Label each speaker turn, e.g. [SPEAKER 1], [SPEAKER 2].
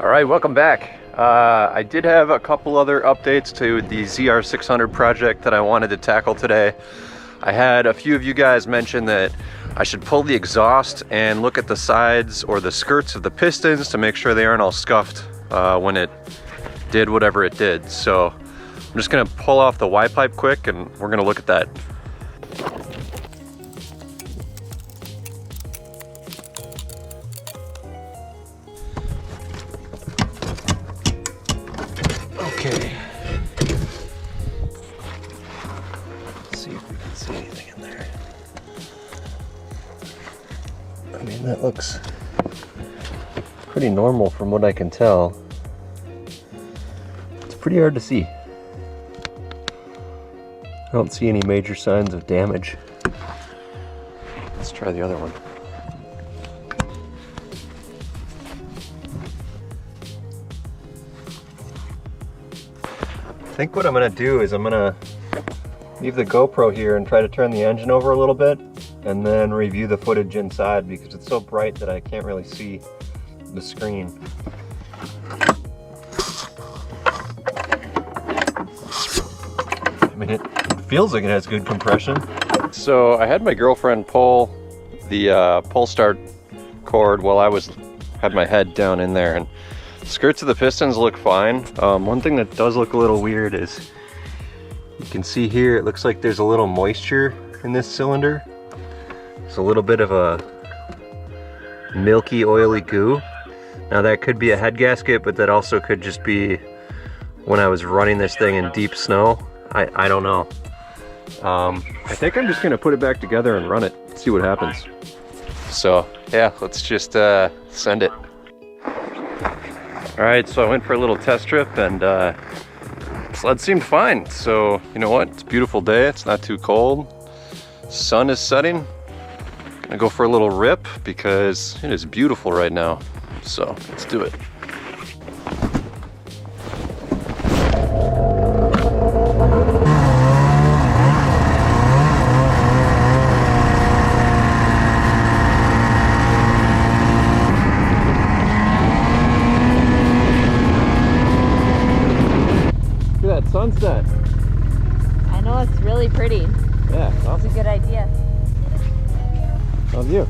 [SPEAKER 1] All right, welcome back. I did have a couple other updates to the ZR600 project that I wanted to tackle today. I had a few of you guys mention that I should pull the exhaust and look at the sides or the skirts of the pistons to make sure they aren't all scuffed when it did whatever it did. So I'm just gonna pull off the Y-pipe quick and we're gonna look at that. Okay. Let's see if we can see anything in there. I mean, that looks pretty normal from what I can tell. It's pretty hard to see. I don't see any major signs of damage. Let's try the other one. I think what I'm gonna do is I'm gonna leave the GoPro here and try to turn the engine over a little bit and then review the footage inside because it's so bright that I can't really see the screen. I mean, it feels like it has good compression. So I had my girlfriend pull the pull start cord while I had my head down in there, and skirts of the pistons look fine. One thing that does look a little weird is you can see here it looks like there's a little moisture in this cylinder. It's a little bit of a milky, oily goo. Now that could be a head gasket, but that also could just be when I was running this thing in deep snow. I don't know. I think I'm just gonna put it back together and run it, see what happens. So yeah, let's just send it. All right, so I went for a little test trip and sled seemed fine. So you know what? It's a beautiful day. It's not too cold. Sun is setting. Gonna go for a little rip because it is beautiful right now. So let's do it. Sunset.
[SPEAKER 2] I know, it's really pretty.
[SPEAKER 1] Yeah, awesome.
[SPEAKER 2] It's a good idea.
[SPEAKER 1] How's you?